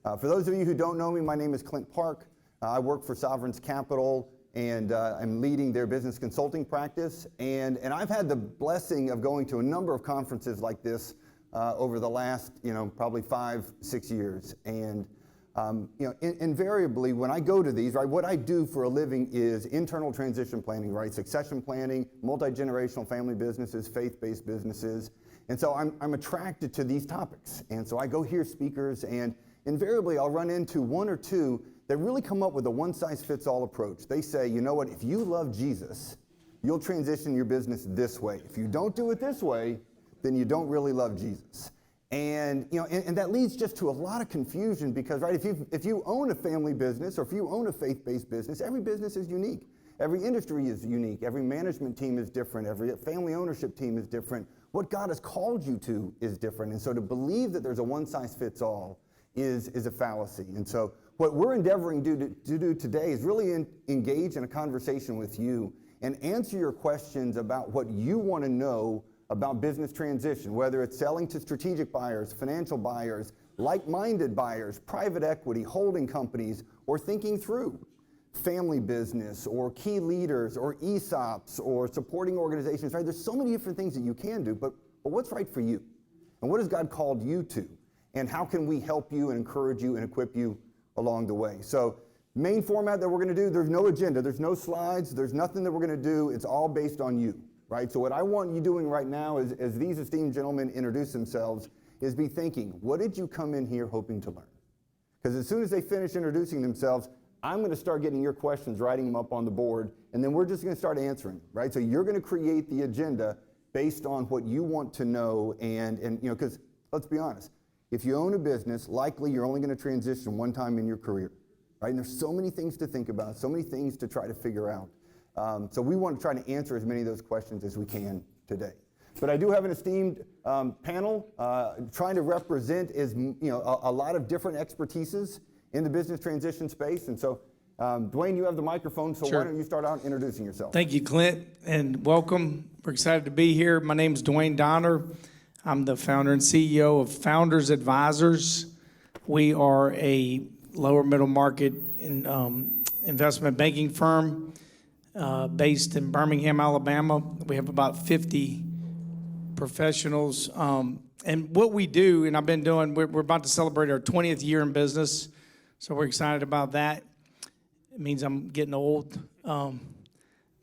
For those of you who don't know me, my name is Clint Park. I work for Sovereign's Capital, and I'm leading their business consulting practice. And I've had the blessing of going to a number of conferences like this over the last, probably 5-6 years. And invariably, when I go to these, right, what I do for a living is internal transition planning, right, succession planning, multi-generational family businesses, faith-based businesses. And so I'm attracted to these topics. And so I go hear speakers, and invariably I'll run into one or two that really come up with a one-size-fits-all approach. They say, you know what, if you love Jesus, you'll transition your business this way. If you don't do it this way, then you don't really love Jesus. And and that leads just to a lot of confusion because, right, if you own a family business or if you own a faith-based business, every business is unique. Every industry is unique. Every management team is different. Every family ownership team is different. What God has called you to is different. And so to believe that there's a one-size-fits-all is a fallacy. And so what we're endeavoring to do today is really engage in a conversation with you and answer your questions about what you want to know about business transition, whether it's selling to strategic buyers, financial buyers, like-minded buyers, private equity, holding companies, or thinking through family business or key leaders or ESOPs or supporting organizations, right? There's so many different things that you can do, but what's right for you? And what has God called you to? And how can we help you and encourage you and equip you along the way? So main format that we're going to do, there's no agenda, there's no slides, there's nothing that we're going to do. It's all based on you, right? So what I want you doing right now is, as these esteemed gentlemen introduce themselves, is be thinking, what did you come in here hoping to learn? Because as soon as they finish introducing themselves, I'm going to start getting your questions, writing them up on the board, and then we're just going to start answering, right? So you're going to create the agenda based on what you want to know, and because let's be honest, if you own a business, likely you're only going to transition one time in your career, right? And there's so many things to think about, so many things to try to figure out. So we want to try to answer as many of those questions as we can today. But I do have an esteemed panel trying to represent a lot of different expertises in the business transition space. And so, Dwayne, you have the microphone, so Sure. Why don't you start out introducing yourself? Thank you, Clint, and welcome. We're excited to be here. My name is Dwayne Donner. I'm the founder and CEO of Founders Advisors. We are a lower middle market investment banking firm based in Birmingham, Alabama. We have about 50 professionals. And what we do, and I've been doing, we're about to celebrate our 20th year in business. So we're excited about that. It means I'm getting old. But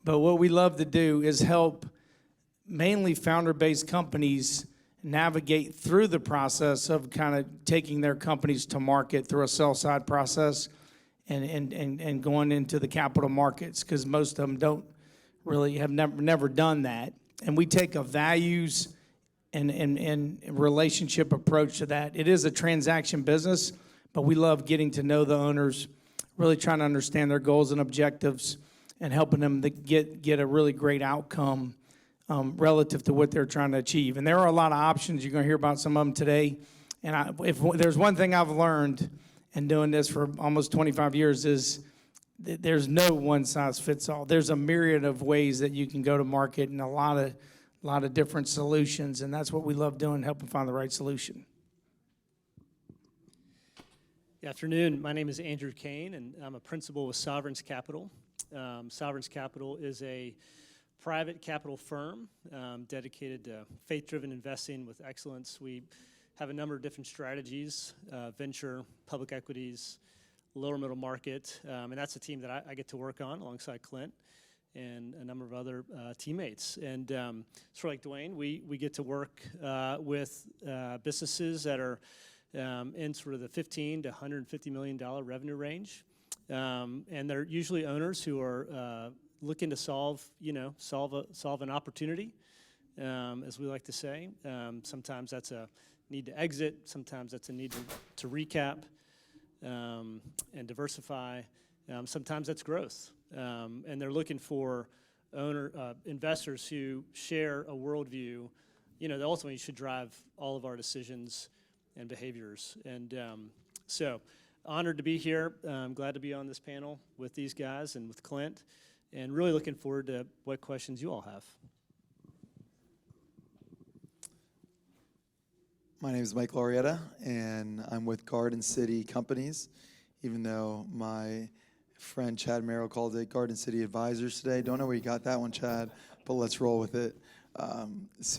what we love to do is help mainly founder-based companies navigate through the process of kind of taking their companies to market through a sell-side process and going into the capital markets, because most of them don't really have never done that. And we take a values and relationship approach to that. It is a transaction business, but we love getting to know the owners, really trying to understand their goals and objectives, and helping them to get a really great outcome relative to what they're trying to achieve. And there are a lot of options. You're going to hear about some of them today. And if there's one thing I've learned in doing this for almost 25 years is that there's no one size fits all. There's a myriad of ways that you can go to market and a lot of different solutions. And that's what we love doing, helping find the right solution. Good afternoon. My name is Andrew Kane, and I'm a principal with Sovereign's Capital. Sovereign's Capital is a private capital firm dedicated to faith-driven investing with excellence. We have a number of different strategies, venture, public equities, lower middle market, and that's a team that I get to work on alongside Clint and a number of other teammates. And sort of like Dwayne, we get to work with businesses that are in sort of the $15 to $150 million revenue range. And they're usually owners who are looking to solve an opportunity, as we like to say. Sometimes that's a need to exit. Sometimes that's a need to recap and diversify. Sometimes that's growth. And they're looking for investors who share a worldview, that ultimately should drive all of our decisions and behaviors. And so honored to be here. I'm glad to be on this panel with these guys and with Clint, and really looking forward to what questions you all have. My name is Michael Arrieta, and I'm with Garden City Companies, even though my friend Chad Merrill called it Garden City Advisors today. Don't know where you got that one, Chad, but let's roll with it. He's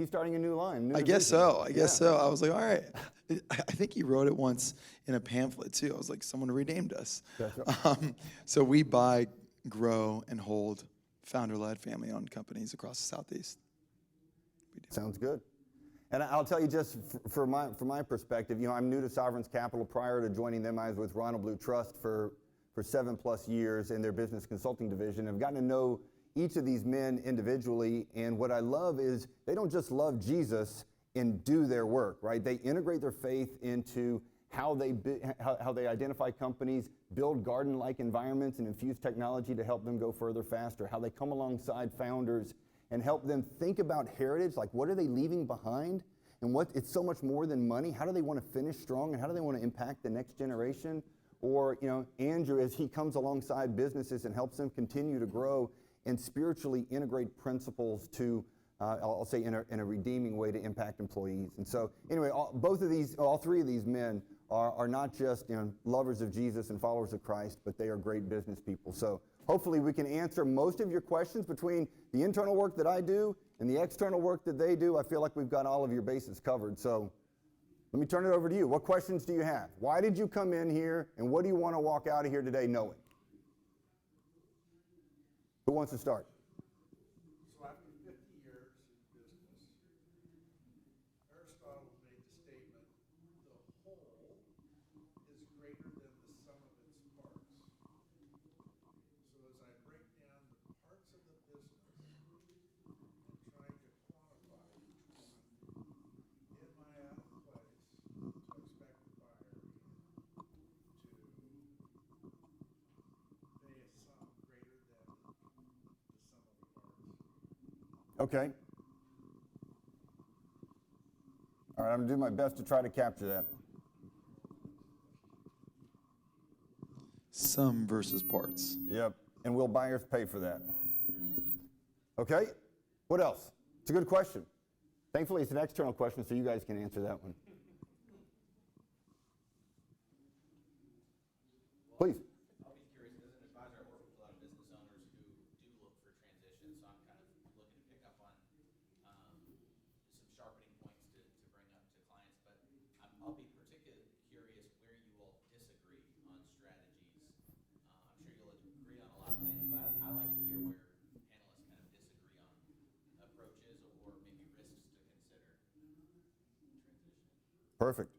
starting a new line. I guess so. I guess so. I was like, all right. I think he wrote it once in a pamphlet too. I was like, someone renamed us. That's right. So we buy, grow, and hold founder-led, family-owned companies across the Southeast. Sounds good. And I'll tell you just from my perspective, I'm new to Sovereign's Capital. Prior to joining them, I was with Ronald Blue Trust for 7+ years in their business consulting division. I've gotten to know each of these men individually, and what I love is they don't just love Jesus and do their work, right? They integrate their faith into how they identify companies, build garden-like environments, and infuse technology to help them go further, faster, how they come alongside founders and help them think about heritage, like what are they leaving behind, and it's so much more than money. How do they want to finish strong, and how do they want to impact the next generation? Or, Andrew, as he comes alongside businesses and helps them continue to grow and spiritually integrate principles to, I'll say in a redeeming way to impact employees. And so, anyway, all three of these men are not just lovers of Jesus and followers of Christ, but they are great business people. So hopefully we can answer most of your questions between the internal work that I do and the external work that they do. I feel like we've got all of your bases covered. So let me turn it over to you. What questions do you have? Why did you come in here, and what do you want to walk out of here today knowing? Who wants to start? So after 50 years in business, Aristotle made the statement, the whole is greater than the sum of its parts. So as I break down the parts of the business and trying to quantify each one, am I at a place to expect the buyer to pay a sum greater than the sum of the parts? Okay. All right, I'm going to do my best to try to capture that. Sum versus parts. Yep, and will buyers pay for that? Okay, what else? It's a good question. Thankfully, it's an external question, so you guys can answer that one. Please. I'll be curious, as an advisor, I work with a lot of business owners who do look for transition, so I'm kind of looking to pick up on some sharpening points to bring up to clients, but I'll be particularly curious where you all disagree on strategies. I'm sure you'll agree on a lot of things, but I like to hear where panelists kind of disagree on approaches or maybe risks to consider transition. Perfect.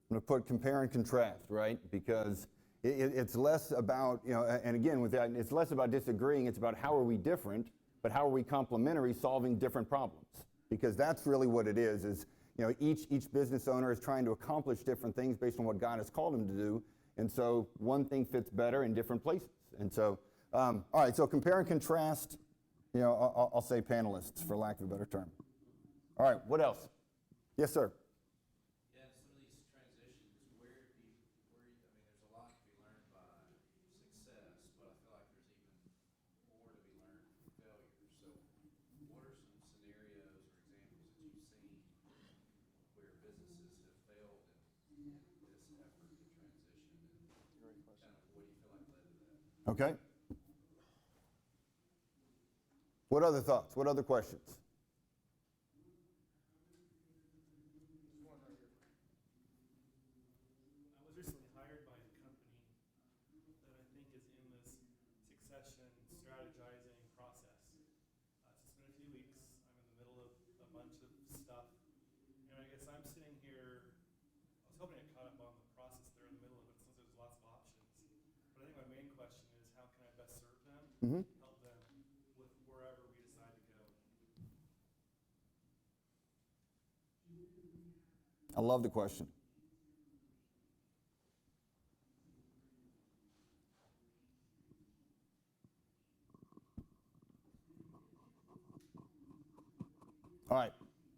I'm going to put compare and contrast, right? Because it's less about, and again, with that, it's less about disagreeing. It's about how are we different, but how are we complementary, solving different problems? Because that's really what it is each business owner is trying to accomplish different things based on what God has called them to do. And so one thing fits better in different places. And so, all right, so compare and contrast, I'll say panelists for lack of a better term. All right, what else? Yes, sir. Yeah, some of these transitions, I mean, there's a lot to be learned by success, but I feel like there's even more to be learned from failure. So what are some scenarios or examples that you've seen where businesses have failed in this effort to transition, and kind of what do you feel like led to that? Okay. What other thoughts? What other questions? I was recently hired by a company that I think is in this succession strategizing process. It's been a few weeks. I'm in the middle of a bunch of stuff. And I guess I'm sitting here, I was hoping I caught up on the process they're in the middle of it since there's lots of options. But I think my main question is how can I best serve them, help them with wherever we decide to go. I love the question. All right.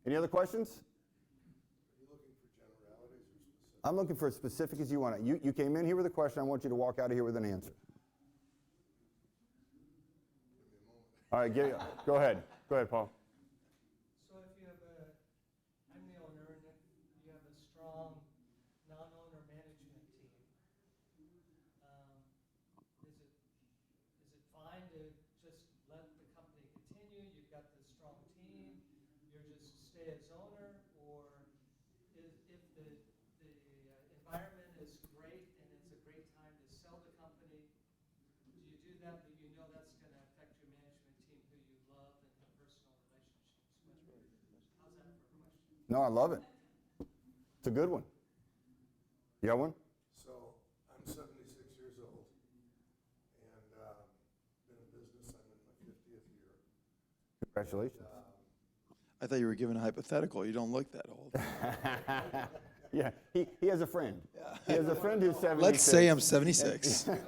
Any other questions? Are you looking for generalities or specific? I'm looking for as specific as you want it. You came in here with a question. I want you to walk out of here with an answer. Give me a moment. All right, go ahead. Go ahead, Paul. So if you have a strong non-owner management team, is it fine to just let the company continue? You've got this strong team, you're just stay as owner, or if the environment is great and it's a great time to sell the company, do you do that, but you know that's going to affect your management team who you love and have personal relationships with? How's that for a question? No, I love it. It's a good one. You got one? So I'm 76 years old and been in business. I'm in my 50th year. Congratulations. I thought you were giving a hypothetical. You don't look that old. Yeah, he has a friend. He has a friend who's 76. Let's say I'm 76. I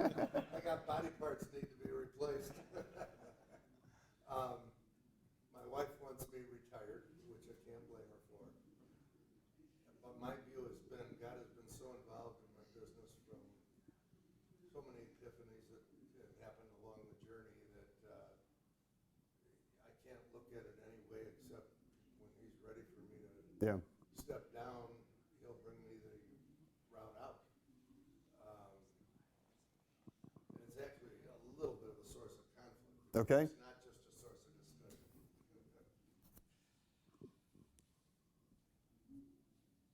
got body parts that need to be replaced. My wife wants me retired, which I can't blame her for. But my view has been, God has been so involved in my business from so many epiphanies that have happened along the journey that I can't look at it any way except when he's ready for me to Yeah. step down, he'll bring me the route out. And it's actually a little bit of a source of conflict. Okay. It's not just a source of discussion.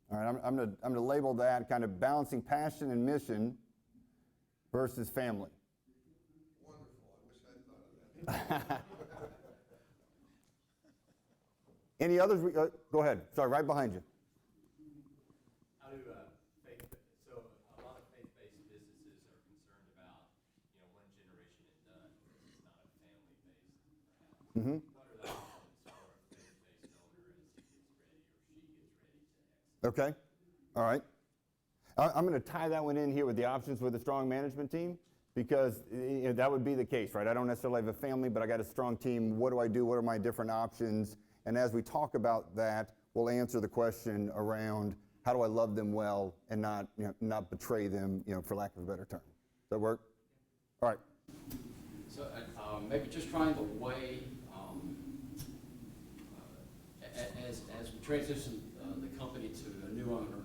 All right, I'm going to label that kind of balancing passion and mission versus family. Wonderful. I wish I'd thought of that. Any others? Go ahead. Sorry, right behind you. How do so a lot of faith-based businesses are concerned about, one generation and done, because it's not a family-based perhaps. Mm-hmm. What are the options for a faith-based owner as he gets ready or she gets ready to exit? Okay. All right. I'm going to tie that one in here with the options with a strong management team because that would be the case, right? I don't necessarily have a family, but I got a strong team. What do I do? What are my different options? And as we talk about that, we'll answer the question around how do I love them well and not betray them, for lack of a better term. Does that work? All right. So maybe just trying to weigh, as we transition the company to a new owner,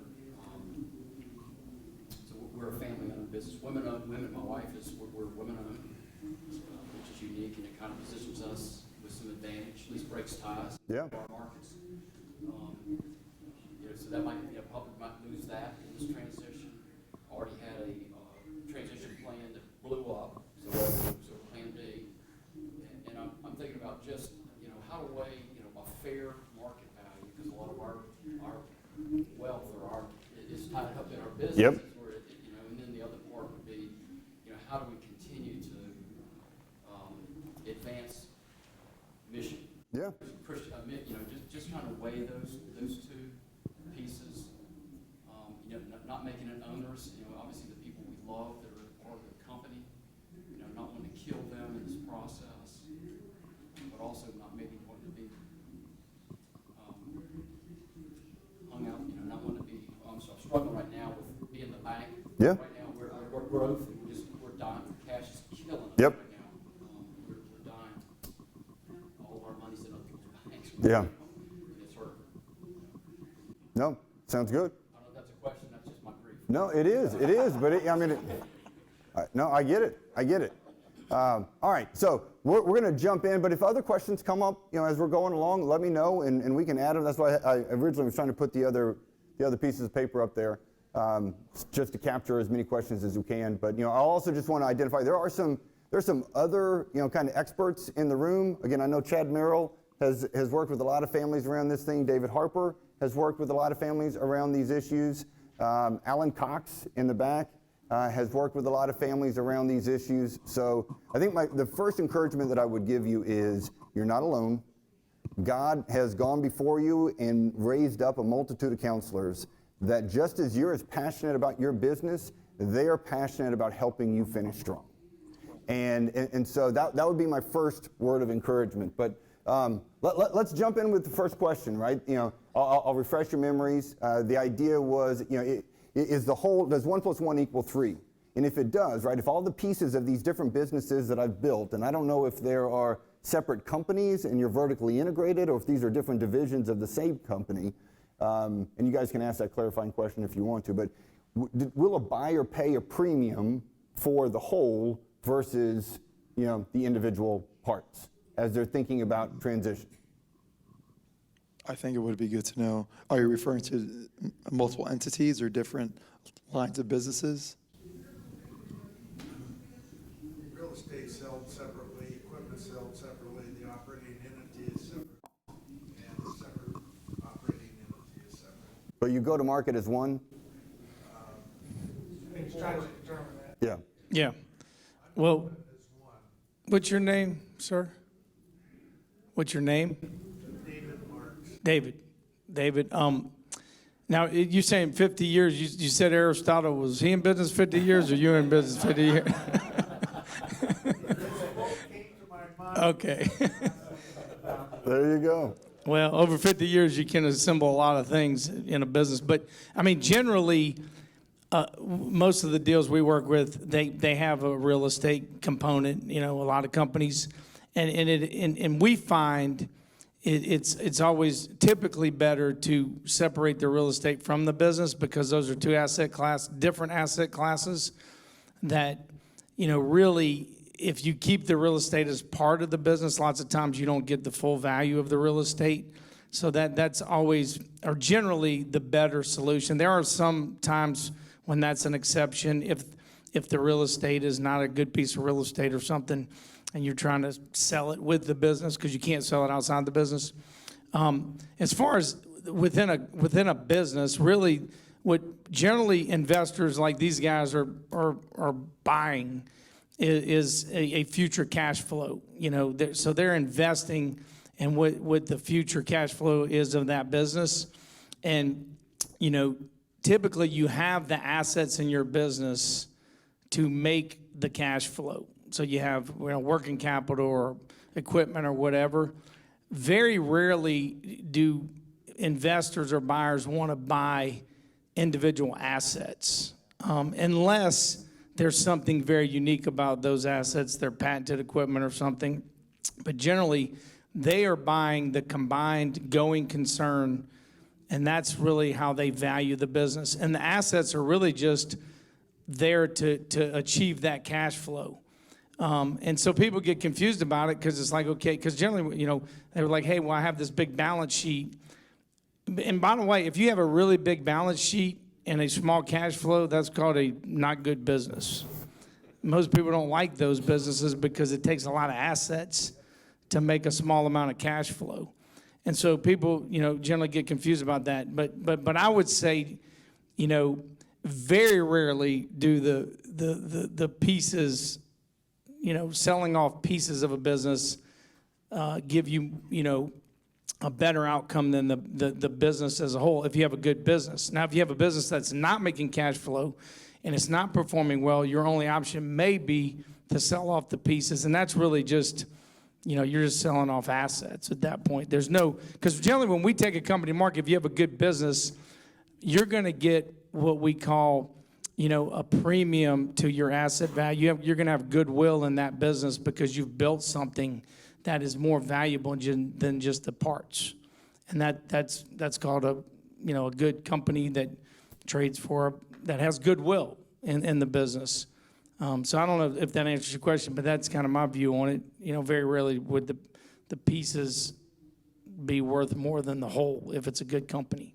so we're a family-owned business. Women, my wife we're women-owned, which is unique, and it kind of positions us with some advantage, at least breaks ties Yeah. to our markets. So that might, public might lose that in this transition. Already had a transition plan that blew up, so plan B. And I'm thinking about just, how to weigh, a fair market value, because a lot of our wealth is tied up in our business. Yep. And then the other part would be, how do we continue to advance mission? Yeah. Just trying to weigh those two pieces. Not making it onerous. Obviously the people we love that are part of the company. Not wanting to kill them in this process, but also not maybe wanting to be hung out. Not wanting to be. I'm struggling right now with being the bank. Yeah. Right now we're growth. We're dying. Cash is killing us Yep. right now. We're dying. All of our money's in other people's banks. Yeah. It's sort of. No, sounds good. I don't know if that's a question. That's just my brief. No, it is, but no, I get it. All right, so we're going to jump in, but if other questions come up, as we're going along, let me know, and we can add them. That's why I originally was trying to put the other pieces of paper up there, just to capture as many questions as we can. But I'll also just want to identify there's some other kind of experts in the room. Again, I know Chad Merrill has worked with a lot of families around this thing. David Harper has worked with a lot of families around these issues. Alan Cox in the back has worked with a lot of families around these issues. So I think the first encouragement that I would give you is you're not alone. God has gone before you and raised up a multitude of counselors that just as you're as passionate about your business, they are passionate about helping you finish strong. And so that would be my first word of encouragement. But let's jump in with the first question, right? I'll refresh your memories. The idea was, does 1 + 1 = 3? And if it does, right, if all the pieces of these different businesses that I've built, and I don't know if there are separate companies and you're vertically integrated or if these are different divisions of the same company, and you guys can ask that clarifying question if you want to, but will a buyer pay a premium for the whole versus, the individual parts as they're thinking about transition? I think it would be good to know, are you referring to multiple entities or different lines of businesses? Real estate sold separately, equipment sold separately, the operating entity is separate, and the separate operating entity is separate. But you go to market as one? He's trying to determine that. Yeah. Yeah. Well, As one, what's your name, sir? What's your name? David Marks. David. Now, you saying 50 years, you said Aristotle, was he in business 50 years or you in business 50 years? Came to my mind. Okay. There you go. Well, over 50 years, you can assemble a lot of things in a business. But, I mean, generally, most of the deals we work with, they have a real estate component, a lot of companies. And we find it's always typically better to separate the real estate from the business because those are two different asset classes that, really, if you keep the real estate as part of the business, lots of times you don't get the full value of the real estate. So that's always, or generally, the better solution. There are some times when that's an exception if the real estate is not a good piece of real estate or something, and you're trying to sell it with the business because you can't sell it outside the business. As far as within a business, really, what generally investors like these guys are buying is a future cash flow. So they're investing in what the future cash flow is of that business, and typically you have the assets in your business to make the cash flow. So you have working capital or equipment or whatever. Very rarely do investors or buyers want to buy individual assets unless there's something very unique about those assets, their patented equipment or something. But generally, they are buying the combined going concern, and that's really how they value the business. And the assets are really just there to achieve that cash flow. And so people get confused about it because it's like, okay, because generally, they were like, hey, well, I have this big balance sheet. And by the way, if you have a really big balance sheet and a small cash flow, that's called a not good business. Most people don't like those businesses because it takes a lot of assets to make a small amount of cash flow. And so people, generally get confused about that. But I would say, very rarely do the pieces, selling off pieces of a business give you, a better outcome than the business as a whole if you have a good business. Now, if you have a business that's not making cash flow and it's not performing well, your only option may be to sell off the pieces. And that's really just, you're just selling off assets at that point. Because generally when we take a company to market, if you have a good business, you're going to get what we call, a premium to your asset value. You're going to have goodwill in that business because you've built something that is more valuable than just the parts. And that's called a good company that trades that has goodwill in the business. So I don't know if that answers your question, but that's kind of my view on it. Very rarely would the pieces be worth more than the whole if it's a good company.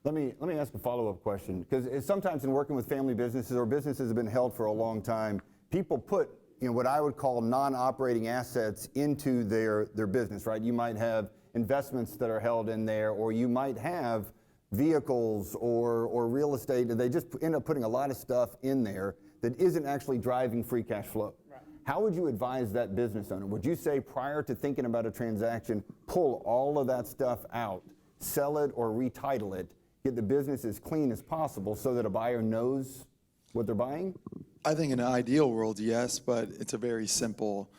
Let me ask a follow-up question, because sometimes in working with family businesses or businesses have been held for a long time, people put what I would call non-operating assets into their business, right? You might have investments that are held in there, or you might have vehicles or real estate, and they just end up putting a lot of stuff in there that isn't actually driving free cash flow. Right. How would you advise that business owner? Would you say prior to thinking about a transaction, pull all of that stuff out, sell it or retitle it, get the business as clean as possible so that a buyer knows what they're buying? I think in an ideal world, yes, but it's a very simple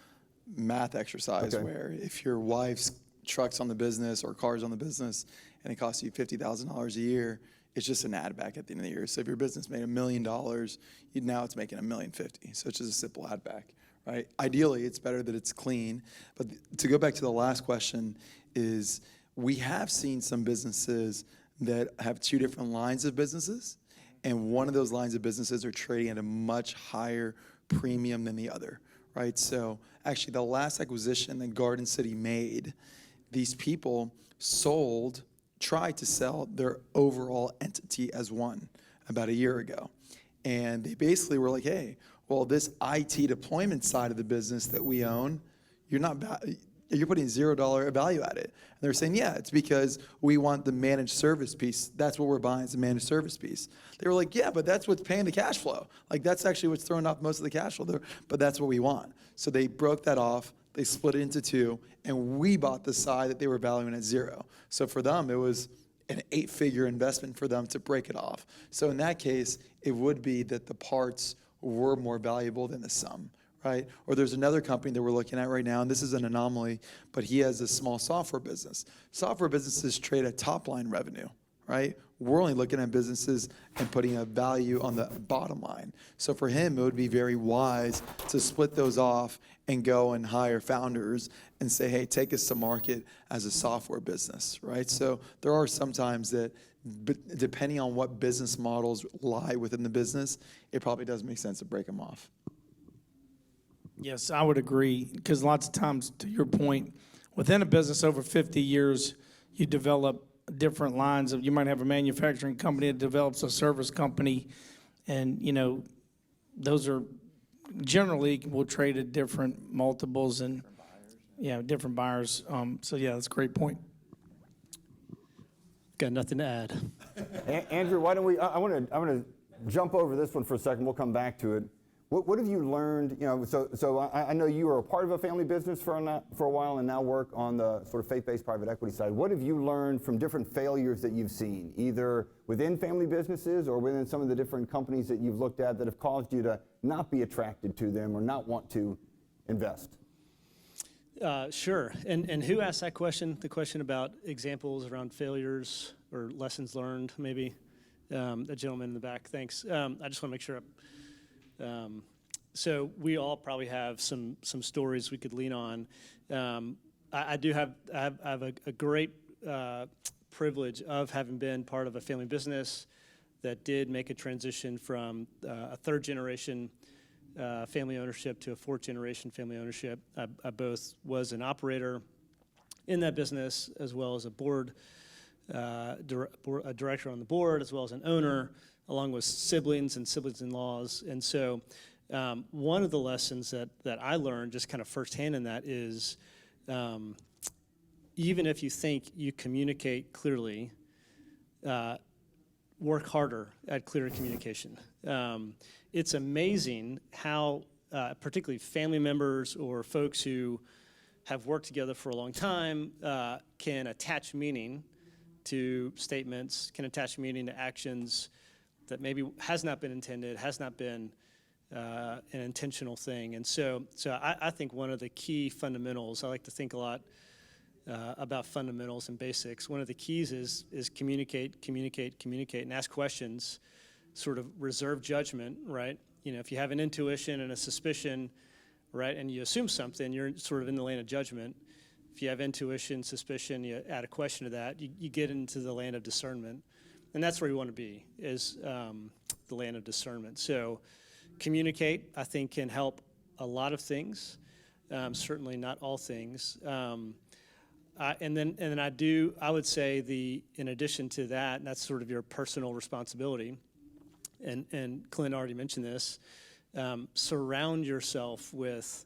math exercise where if your wife's truck's on the business or car's on the business and it costs you $50,000 a year, it's just an add back at the end of the year. So if your business made $1 million, now it's making $1.05 million. So it's just a simple add back, right? Ideally, it's better that it's clean. But to go back to the last question is we have seen some businesses that have two different lines of businesses, and one of those lines of businesses are trading at a much higher premium than the other, right? So actually, the last acquisition that Garden City made, these people tried to sell their overall entity as one about a year ago. And they basically were like, hey, well, this IT deployment side of the business that we own, you're putting $0 value at it. And they're saying, yeah, it's because we want the managed service piece. That's what we're buying, is the managed service piece. They were like, yeah, but that's what's paying the cash flow. Like, that's actually what's throwing off most of the cash flow. But that's what we want. So they broke that off. They split it into two, and we bought the side that they were valuing at 0. So for them, it was an 8-figure investment for them to break it off. So in that case, it would be that the parts were more valuable than the sum, right? Or there's another company that we're looking at right now, and this is an anomaly, but he has a small software business. Software businesses trade at top-line revenue, right? We're only looking at businesses and putting a value on the bottom line. So for him, it would be very wise to split those off and go and hire founders and say, hey, take us to market as a software business, right? So there are sometimes that, depending on what business models lie within the business, it probably does make sense to break them off. Yes, I would agree, because lots of times, to your point, within a business over 50 years, you develop different lines of, you might have a manufacturing company that develops a service company, and, those are generally will trade at different multiples and, different buyers. So, yeah, that's a great point. Got nothing to add. Andrew, why don't we, I want to jump over this one for a second. We'll come back to it. What have you learned? So I know you were a part of a family business for a while and now work on the sort of faith-based private equity side. What have you learned from different failures that you've seen, either within family businesses or within some of the different companies that you've looked at that have caused you to not be attracted to them or not want to invest? Sure. And who asked that question? The question about examples around failures or lessons learned, maybe? A gentleman in the back. Thanks. I just want to make sure. So we all probably have some stories we could lean on. I have a great privilege of having been part of a family business that did make a transition from a third generation family ownership to a fourth generation family ownership. I both was an operator in that business as well as a a director on the board, as well as an owner, along with siblings and siblings-in-laws. And so one of the lessons that I learned just kind of firsthand in that is even if you think you communicate clearly, work harder at clear communication. It's amazing how particularly family members or folks who have worked together for a long time can attach meaning to statements, can attach meaning to actions that maybe has not been intended, has not been an intentional thing. And so I think one of the key fundamentals, I like to think a lot about fundamentals and basics. One of the keys is communicate, and ask questions, sort of reserve judgment, right? If you have an intuition and a suspicion, right, and you assume something, you're sort of in the lane of judgment. If you have intuition, suspicion, you add a question to that, you get into the land of discernment. And that's where you want to be, is the land of discernment. So communicate, I think, can help a lot of things, certainly not all things. And then I would say in addition to that, and that's sort of your personal responsibility, and Clint already mentioned this, surround yourself with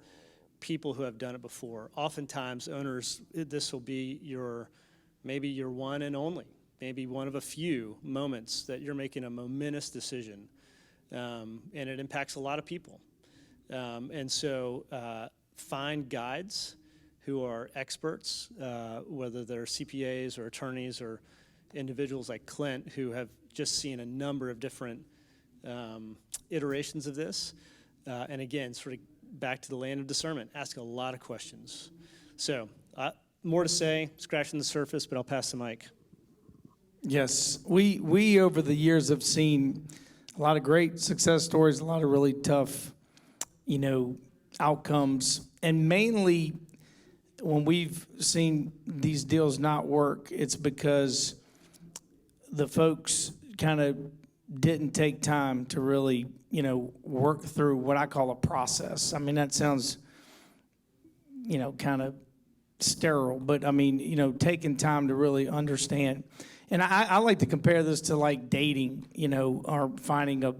people who have done it before. Oftentimes, owners, this will be maybe your one and only, maybe one of a few moments that you're making a momentous decision, and it impacts a lot of people. And so find guides who are experts, whether they're CPAs or attorneys or individuals like Clint who have just seen a number of different iterations of this. And again, sort of back to the land of discernment, ask a lot of questions. So more to say, scratching the surface, but I'll pass the mic. Yes, we over the years have seen a lot of great success stories, a lot of really tough, outcomes, and mainly when we've seen these deals not work, it's because the folks kind of didn't take time to really, work through what I call a process. I mean, that sounds, kind of sterile, but I mean, taking time to really understand. And I like to compare this to like dating, or finding a,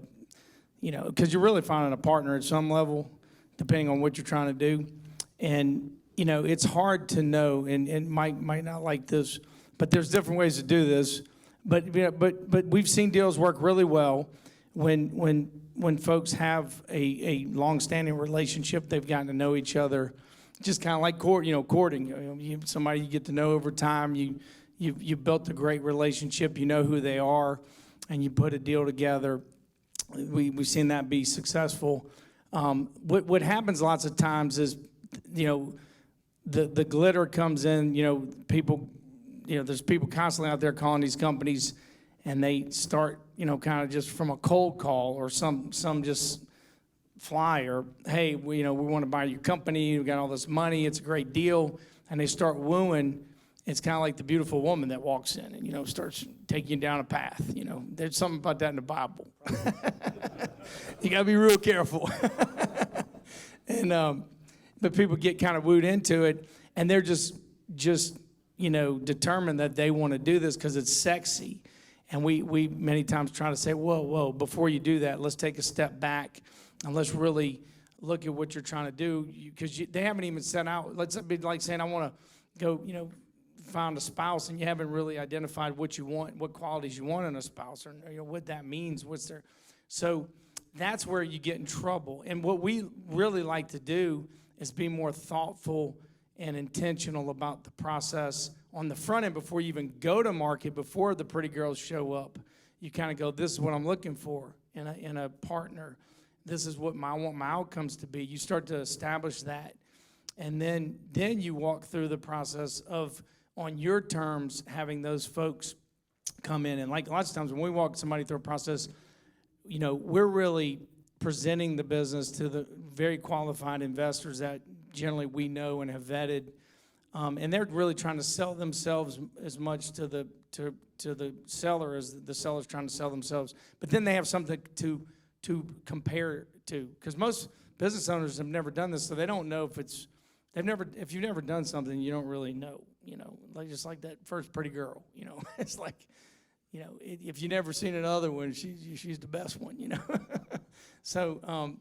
because you're really finding a partner at some level, depending on what you're trying to do. And, it's hard to know, and Mike might not like this, but there's different ways to do this. But we've seen deals work really well when folks have a long-standing relationship, they've gotten to know each other, just kind of like courting. Somebody you get to know over time, you've built a great relationship, you know who they are, and you put a deal together. We've seen that be successful. What happens lots of times is, the glitter comes in, people, there's people constantly out there calling these companies, and they start, kind of just from a cold call or some just flyer. Hey, we want to buy your company. We got all this money. It's a great deal. And they start wooing. It's kind of like the beautiful woman that walks in and, starts taking you down a path. There's something about that in the Bible. You got to be real careful. And, but people get kind of wooed into it, and they're just determined that they want to do this because it's sexy. And we many times try to say, whoa, before you do that, let's take a step back and let's really look at what you're trying to do, because they haven't even set out. Let's be like saying, I want to go, find a spouse, and you haven't really identified what you want, what qualities you want in a spouse, or what that means, so that's where you get in trouble. And what we really like to do is be more thoughtful and intentional about the process on the front end before you even go to market, before the pretty girls show up. You kind of go, this is what I'm looking for in a partner. This is what I want my outcomes to be. You start to establish that. And then you walk through the process of, on your terms, having those folks come in. And like lots of times when we walk somebody through a process, we're really presenting the business to the very qualified investors that generally we know and have vetted. And they're really trying to sell themselves as much to the seller as the seller's trying to sell themselves. But then they have something to compare to, because most business owners have never done this, so they don't know if you've never done something, you don't really know, just like that first pretty girl, it's like, if you've never seen another one, she's the best one, So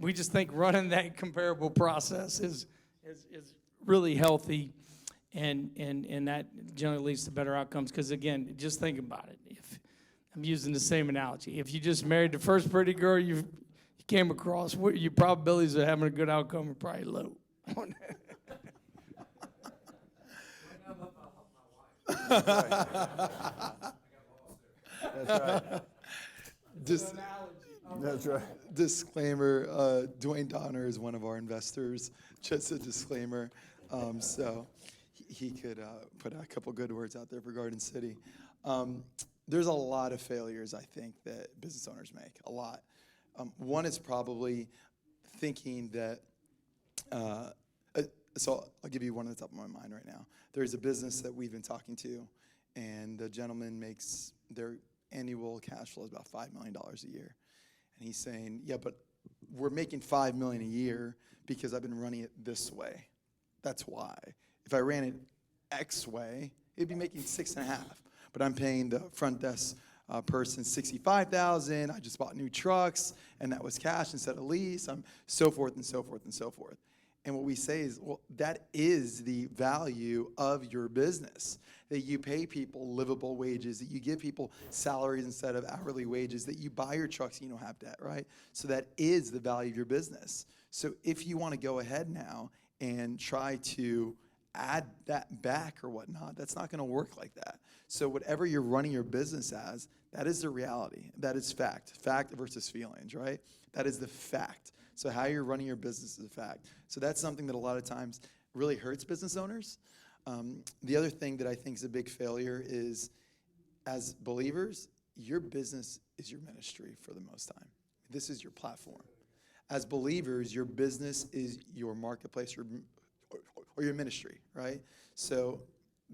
we just think running that comparable process is really healthy, and that generally leads to better outcomes. Because again, just think about it. If I'm using the same analogy, if you just married the first pretty girl you came across, your probabilities of having a good outcome are probably low. That's right. That's right. Disclaimer, Dwayne Donner is one of our investors. Just a disclaimer. So he could put a couple good words out there for Garden City. There's a lot of failures, I think, that business owners make, a lot. One is probably thinking that, so I'll give you one at the top of my mind right now. There's a business that we've been talking to, and the gentleman makes their annual cash flow is about $5 million a year. And he's saying, yeah, but we're making $5 million a year because I've been running it this way. That's why. If I ran it X way, it'd be making 6.5. But I'm paying the front desk person $65,000. I just bought new trucks, and that was cash instead of lease. So forth and so forth and so forth. And what we say is, well, that is the value of your business, that you pay people livable wages, that you give people salaries instead of hourly wages, that you buy your trucks and you don't have debt, right? So that is the value of your business. So if you want to go ahead now and try to add that back or whatnot, that's not going to work like that. So whatever you're running your business as, that is the reality. That is fact. Fact versus feelings, right? That is the fact. So how you're running your business is a fact. So that's something that a lot of times really hurts business owners. The other thing that I think is a big failure is, as believers, your business is your ministry for the most time. This is your platform. As believers, your business is your marketplace or your ministry, right? So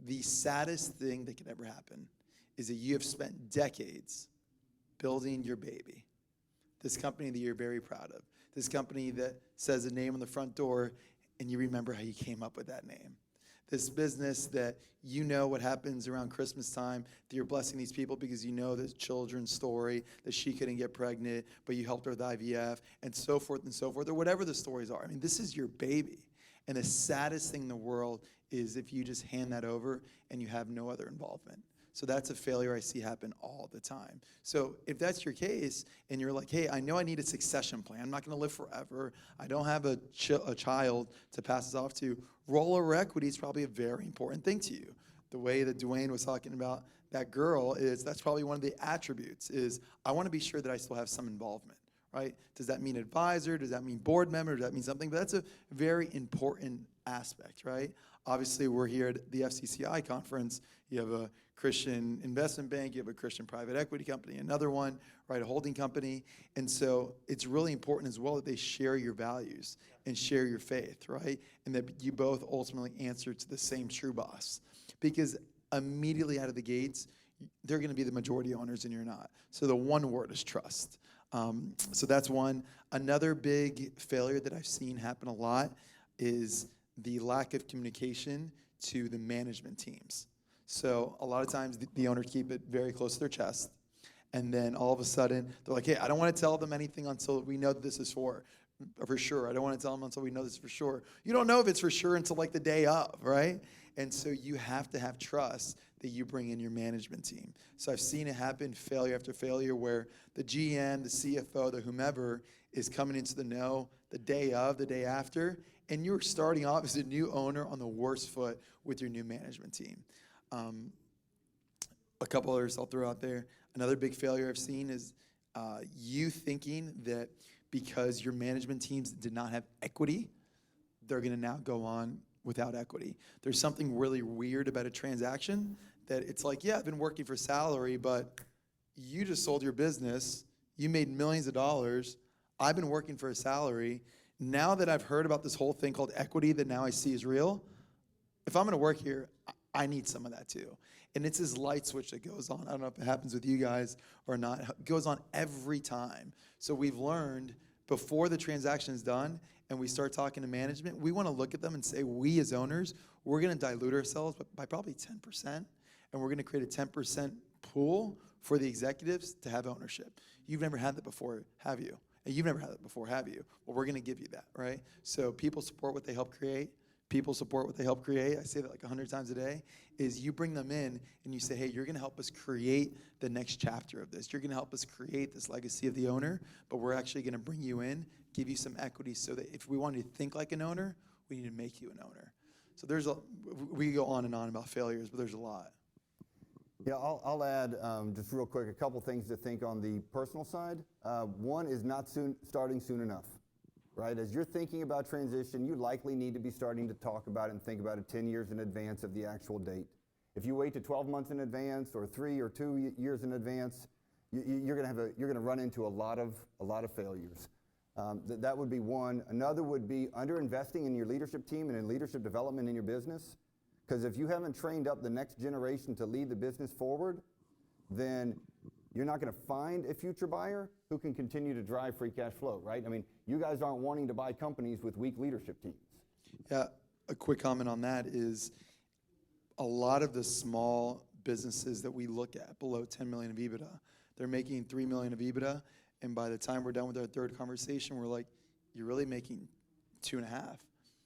the saddest thing that could ever happen is that you have spent decades building your baby. This company that you're very proud of. This company that says a name on the front door and you remember how you came up with that name. This business that you know what happens around Christmas time, that you're blessing these people because you know this children's story, that she couldn't get pregnant, but you helped her with IVF, and so forth, or whatever the stories are. I mean, this is your baby. And the saddest thing in the world is if you just hand that over and you have no other involvement. So that's a failure I see happen all the time. So if that's your case and you're like, hey, I know I need a succession plan. I'm not going to live forever. I don't have a child to pass this off to. Rollover equity is probably a very important thing to you. The way that Dwayne was talking about that girl is that's probably one of the attributes is I want to be sure that I still have some involvement, right? Does that mean advisor? Does that mean board member? Does that mean something? But that's a very important aspect, right? Obviously, we're here at the FCCI conference. You have a Christian investment bank, you have a Christian private equity company, another one, right, a holding company. And so it's really important as well that they share your values and share your faith, right? And that you both ultimately answer to the same true boss. Because immediately out of the gates, they're going to be the majority owners and you're not. So the one word is trust. So that's one. Another big failure that I've seen happen a lot is the lack of communication to the management teams. So a lot of times the owners keep it very close to their chest. And then all of a sudden, they're like, hey, I don't want to tell them anything until we know that this is for sure. I don't want to tell them until we know this is for sure. You don't know if it's for sure until like the day of, right? And so you have to have trust that you bring in your management team. So I've seen it happen failure after failure where the GM, the CFO, the whomever is coming into the know the day of, the day after, and you're starting off as a new owner on the worst foot with your new management team. A couple others I'll throw out there. Another big failure I've seen is you thinking that because your management teams did not have equity, they're going to now go on without equity. There's something really weird about a transaction that it's like, yeah, I've been working for salary, but you just sold your business. You made millions of dollars. I've been working for a salary. Now that I've heard about this whole thing called equity that now I see is real, if I'm going to work here, I need some of that too. And it's this light switch that goes on. I don't know if it happens with you guys or not. It goes on every time. So we've learned before the transaction is done and we start talking to management, we want to look at them and say, we as owners, we're going to dilute ourselves by probably 10%. And we're going to create a 10% pool for the executives to have ownership. You've never had that before, have you? And you've never had that before, have you? Well, we're going to give you that, right? So people support what they help create. People support what they help create. I say that like 100 times a day, is you bring them in and you say, hey, you're going to help us create the next chapter of this. You're going to help us create this legacy of the owner, but we're actually going to bring you in, give you some equity so that if we want to think like an owner, we need to make you an owner. So we go on and on about failures, but there's a lot. Yeah, I'll add just real quick a couple things to think on the personal side. One is not starting soon enough. Right, as you're thinking about transition, you likely need to be starting to talk about it and think about it 10 years in advance of the actual date. If you wait to 12 months in advance or 3 or 2 years in advance, you're going to run into a lot of failures. That would be one. Another would be underinvesting in your leadership team and in leadership development in your business. Because if you haven't trained up the next generation to lead the business forward, then you're not going to find a future buyer who can continue to drive free cash flow, right? I mean, you guys aren't wanting to buy companies with weak leadership teams. Yeah, a quick comment on that is a lot of the small businesses that we look at below 10 million of EBITDA, they're making 3 million of EBITDA, and by the time we're done with our third conversation, we're like, you're really making 2.5,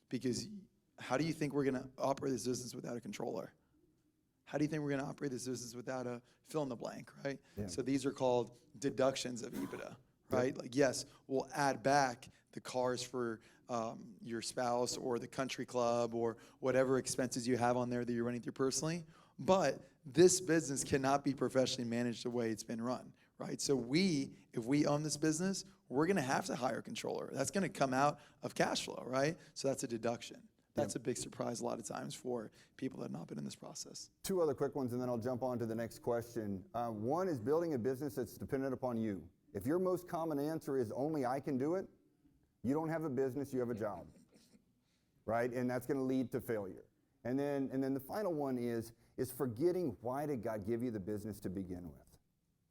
because how do you think we're going to operate this business without a controller? How do you think we're going to operate this business without a fill in the blank, right? Yeah. So these are called deductions of EBITDA, right? Yeah. Like, yes, we'll add back the cars for your spouse or the country club or whatever expenses you have on there that you're running through personally. But this business cannot be professionally managed the way it's been run, right? So if we own this business, we're going to have to hire a controller. That's going to come out of cash flow, right? So that's a deduction. That's a big surprise a lot of times for people that have not been in this process. 2 other quick ones, and then I'll jump on to the next question. One is building a business that's dependent upon you. If your most common answer is only I can do it, you don't have a business, you have a job, right? And that's going to lead to failure. And then the final one is is forgetting, why did God give you the business to begin with?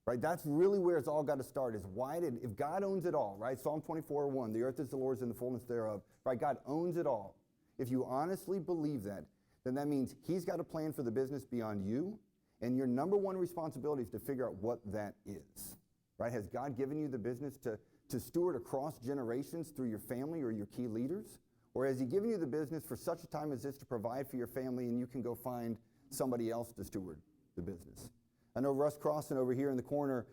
Right? That's really where it's all got to start, is if God owns it all, right? Psalm 24:1, the earth is the Lord's and the fullness thereof, right? God owns it all. If you honestly believe that, then that means he's got a plan for the business beyond you, and your number one responsibility is to figure out what that is, right? Has God given you the business to steward across generations through your family or your key leaders? Or has he given you the business for such a time as this to provide for your family, and you can go find somebody else to steward the business? I know Russ Crossan over here in the corner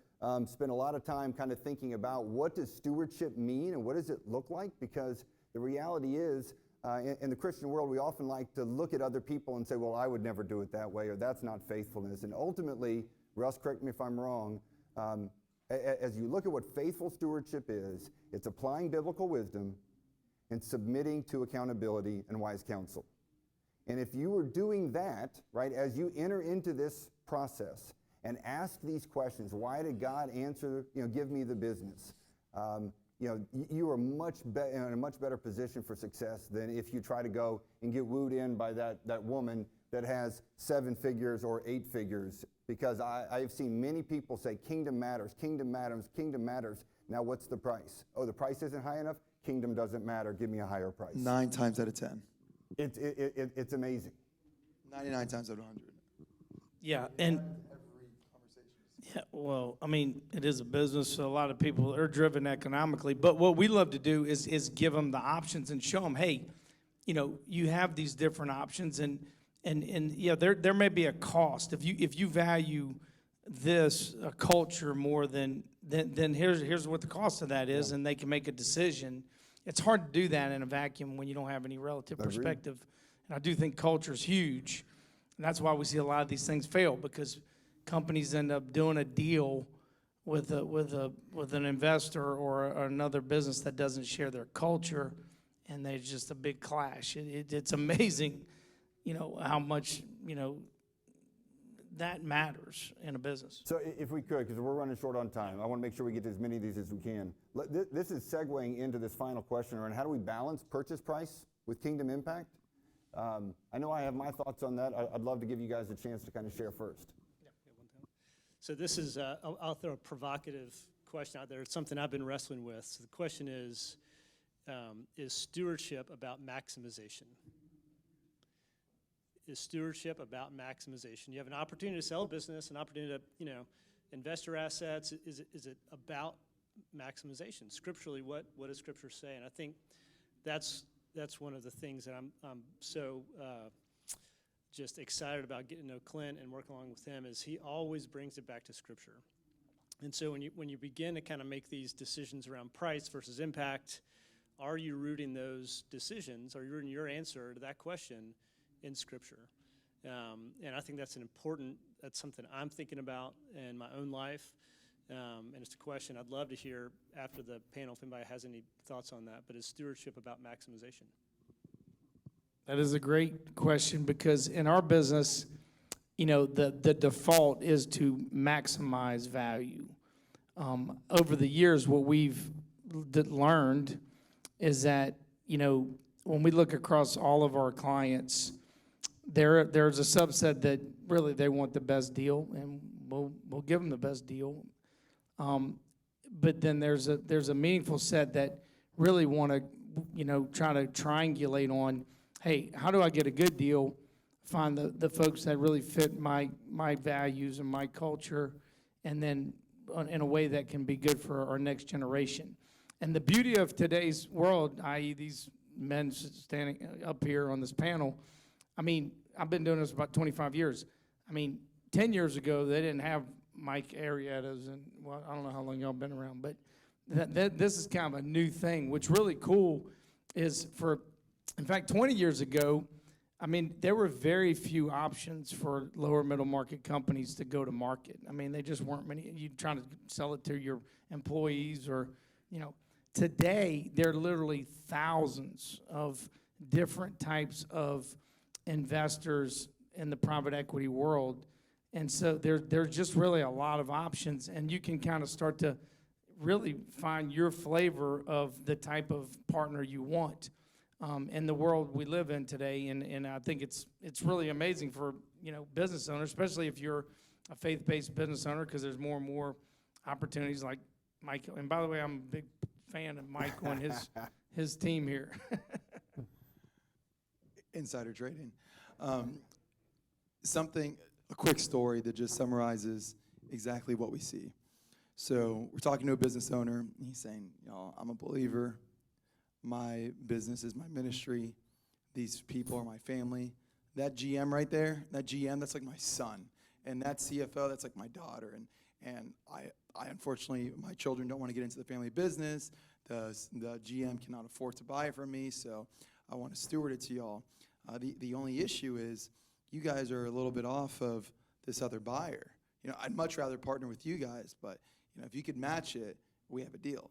spent a lot of time kind of thinking about, what does stewardship mean and what does it look like? Because the reality is, in the Christian world, we often like to look at other people and say, well, I would never do it that way, or that's not faithfulness. And ultimately, Russ, correct me if I'm wrong, as you look at what faithful stewardship is, it's applying biblical wisdom and submitting to accountability and wise counsel. And if you are doing that, right, as you enter into this process and ask these questions, why did God answer, give me the business? You are in a much better position for success than if you try to go and get wooed in by that woman that has 7 figures or 8 figures. Because I've seen many people say, kingdom matters, kingdom matters, kingdom matters. Now what's the price? Oh, the price isn't high enough? Kingdom doesn't matter. Give me a higher price. 9 times out of 10. It's amazing. 99 times out of 100. Yeah, and yeah, well, I mean, it is a business, so a lot of people are driven economically. But what we love to do is give them the options and show them, hey, you have these different options, and yeah, there may be a cost if you value this culture more than here's what the cost of that is, and they can make a decision. It's hard to do that in a vacuum when you don't have any relative perspective. And I do think culture is huge, and that's why we see a lot of these things fail, because companies end up doing a deal with an investor or another business that doesn't share their culture, and there's just a big clash. It's amazing, how much that matters in a business. So if we could, because we're running short on time, I want to make sure we get to as many of these as we can. This is segueing into this final question around, how do we balance purchase price with kingdom impact? I know I have my thoughts on that. I'd love to give you guys a chance to kind of share first. So this is, I'll throw a provocative question out there. It's something I've been wrestling with. So the question is stewardship about maximization? Is stewardship about maximization? You have an opportunity to sell a business, an opportunity to, invest your assets. Is it about maximization? Scripturally, what does Scripture say? And I think that's one of the things that I'm so just excited about getting to know Clint and working along with him, is he always brings it back to Scripture. And so when you begin to kind of make these decisions around price versus impact, are you rooting those decisions? Are you rooting your answer to that question in Scripture? And I think that's something I'm thinking about in my own life. And it's a question I'd love to hear after the panel if anybody has any thoughts on that. But is stewardship about maximization? That is a great question, because in our business, the default is to maximize value. Over the years, what we've learned is that, when we look across all of our clients, there's a subset that really they want the best deal, and we'll give them the best deal. But then there's a meaningful set that really want to, try to triangulate on, hey, how do I get a good deal? Find the folks that really fit my values and my culture, and then in a way that can be good for our next generation. And the beauty of today's world, i.e. these men standing up here on this panel, I mean, I've been doing this about 25 years. I mean, 10 years ago, they didn't have Mike Arrietas, and, well, I don't know how long y'all been around, but this is kind of a new thing. What's really cool is in fact, 20 years ago, I mean, there were very few options for lower middle market companies to go to market. I mean, they just weren't many. You trying to sell it to your employees or, today, there are literally thousands of different types of investors in the private equity world. And so there's just really a lot of options, and you can kind of start to really find your flavor of the type of partner you want. In the world we live in today, and I think it's really amazing for business owner, especially if you're a faith-based business owner, because there's more and more opportunities like Mike. And by the way, I'm a big fan of Mike on his team here. Insider trading. A quick story that just summarizes exactly what we see. So we're talking to a business owner, and he's saying, I'm a believer. My business is my ministry. These people are my family. That GM right there, that's like my son. And that CFO, that's like my daughter. And I unfortunately, my children don't want to get into the family business. The GM cannot afford to buy it from me, so I want to steward it to y'all. The only issue is you guys are a little bit off of this other buyer. I'd much rather partner with you guys, but if you could match it, we have a deal.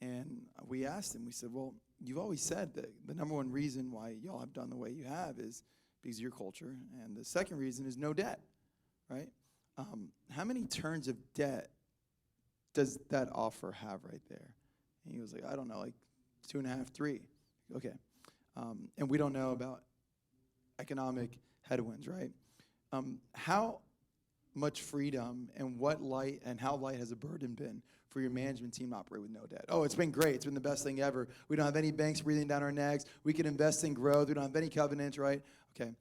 And we asked him, we said, well, you've always said that the number one reason why y'all have done the way you have is because of your culture, and the second reason is no debt, right? How many turns of debt does that offer have right there? And he was like, I don't know, like 2.5, 3. Okay. And we don't know about economic headwinds, right? How much freedom and how light has a burden been for your management team to operate with no debt? Oh, it's been great. It's been the best thing ever. We don't have any banks breathing down our necks. We can invest in growth. We don't have any covenants, right? Okay.